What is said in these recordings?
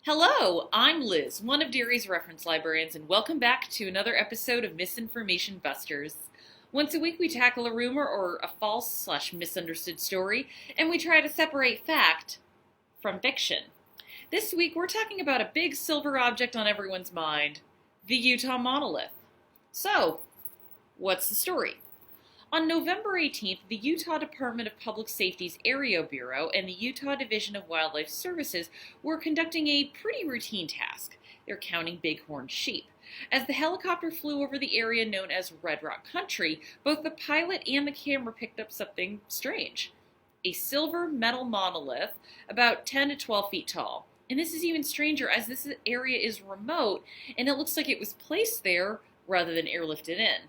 Hello, I'm Liz, one of Derry's reference librarians, and welcome back to another episode of Misinformation Busters. Once a week, we tackle a rumor or a false/misunderstood story, and we try to separate fact from fiction. This week, we're talking about a big silver object on everyone's mind, the Utah monolith. So, what's the story? On November 18th, the Utah Department of Public Safety's Aereo Bureau and the Utah Division of Wildlife Services were conducting a pretty routine task. They're counting bighorn sheep. As the helicopter flew over the area known as Red Rock Country, both the pilot and the camera picked up something strange. A silver metal monolith about 10 to 12 feet tall. And this is even stranger as this area is remote and it looks like it was placed there rather than airlifted in.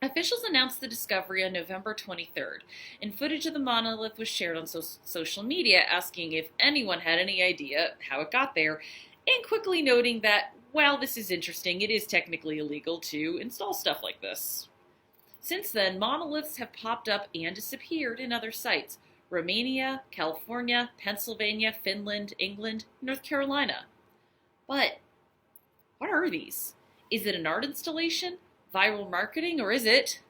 Officials announced the discovery on November 23rd, and footage of the monolith was shared on social media asking if anyone had any idea how it got there, and quickly noting that, while this is interesting, it is technically illegal to install stuff like this. Since then, monoliths have popped up and disappeared in other sites: Romania, California, Pennsylvania, Finland, England, North Carolina. But what are these? Is it an art installation? Viral marketing, or is it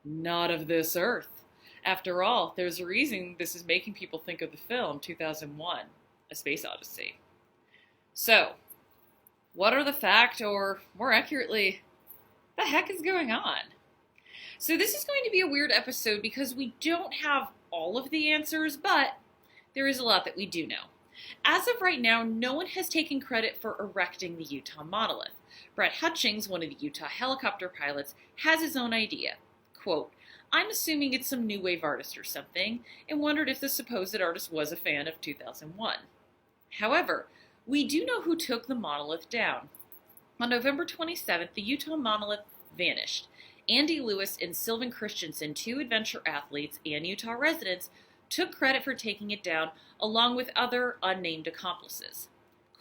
not of this earth? After all, there's a reason this is making people think of the film 2001, A Space Odyssey. So, what are the fact, or more accurately, the heck is going on? So this is going to be a weird episode because we don't have all of the answers, but there is a lot that we do know. As of right now, no one has taken credit for erecting the Utah monolith. Brett Hutchings, one of the Utah helicopter pilots, has his own idea. Quote, "I'm assuming it's some new wave artist or something, and wondered if the supposed artist was a fan of 2001. However, we do know who took the monolith down. On November 27th, the Utah monolith vanished. Andy Lewis and Sylvan Christensen, two adventure athletes and Utah residents, took credit for taking it down along with other unnamed accomplices.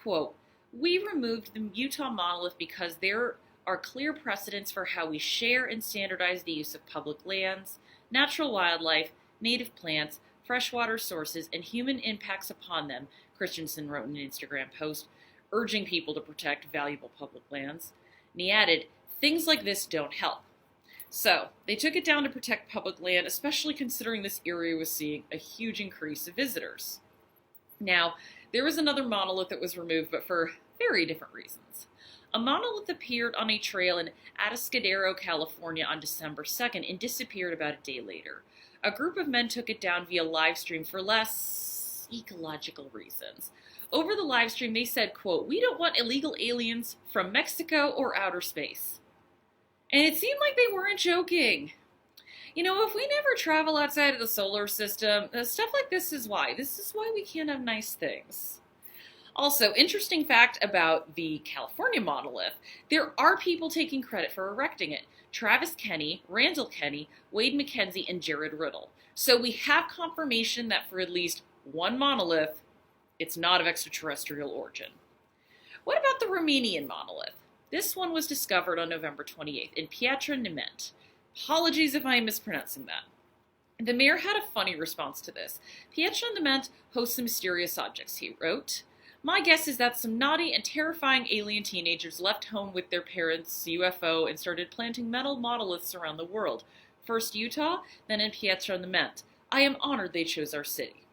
Quote, "We removed the Utah monolith because there are clear precedents for how we share and standardize the use of public lands, natural wildlife, native plants, freshwater sources, and human impacts upon them," Christensen wrote in an Instagram post, urging people to protect valuable public lands. And he added, "Things like this don't help." So, they took it down to protect public land, especially considering this area was seeing a huge increase of visitors. Now, there was another monolith that was removed, but for very different reasons. A monolith appeared on a trail in Atascadero, California on December 2nd and disappeared about a day later. A group of men took it down via live stream for less ecological reasons. Over the live stream, they said, quote, "We don't want illegal aliens from Mexico or outer space." And it seemed like they weren't joking. You know, if we never travel outside of the solar system, stuff like this is why. This is why we can't have nice things. Also, interesting fact about the California monolith, there are people taking credit for erecting it. Travis Kenny, Randall Kenny, Wade McKenzie, and Jared Riddle. So we have confirmation that for at least one monolith, it's not of extraterrestrial origin. What about the Romanian monolith? This one was discovered on November 28th in Piatra Neamț. Apologies if I am mispronouncing that. The mayor had a funny response to this. "Piatra Neamț hosts some mysterious objects," he wrote. "My guess is that some naughty and terrifying alien teenagers left home with their parents' UFO and started planting metal monoliths around the world. First Utah, then in Piatra Neamț. I am honored they chose our city."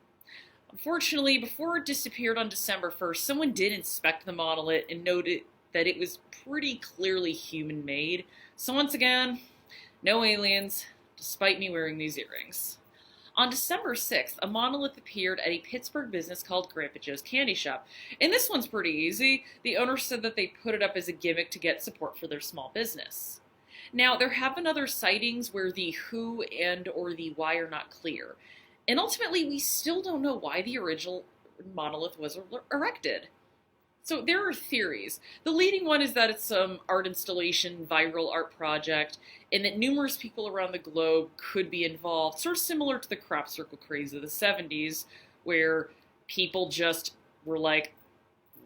Unfortunately, before it disappeared on December 1st, someone did inspect the monolith and noted that it was pretty clearly human-made. So once again, no aliens, despite me wearing these earrings. On December 6th, a monolith appeared at a Pittsburgh business called Grandpa Joe's Candy Shop. And this one's pretty easy. The owner said that they put it up as a gimmick to get support for their small business. Now, there have been other sightings where the who and or the why are not clear. And ultimately, we still don't know why the original monolith was erected. So there are theories. The leading one is that it's some art installation, viral art project, and that numerous people around the globe could be involved, sort of similar to the crop circle craze of the 70s, where people just were like,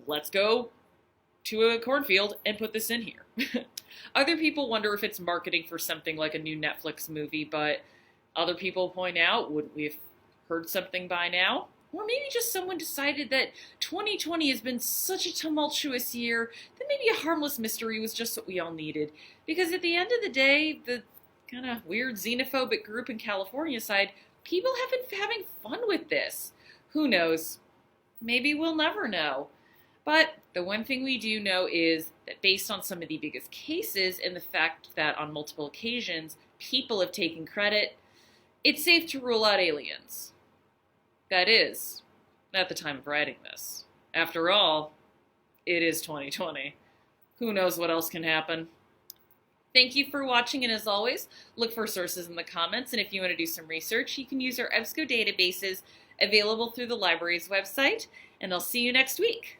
let's go to a cornfield and put this in here. Other people wonder if it's marketing for something like a new Netflix movie, but other people point out, wouldn't we have heard something by now? Or maybe just someone decided that 2020 has been such a tumultuous year that maybe a harmless mystery was just what we all needed. Because at the end of the day, the kind of weird xenophobic group in California side, people have been having fun with this. Who knows? Maybe we'll never know. But the one thing we do know is that based on some of the biggest cases and the fact that on multiple occasions people have taken credit, it's safe to rule out aliens. That is, at the time of writing this. After all, it is 2020. Who knows what else can happen? Thank you for watching, and as always, look for sources in the comments, and if you want to do some research, you can use our EBSCO databases available through the library's website, and I'll see you next week.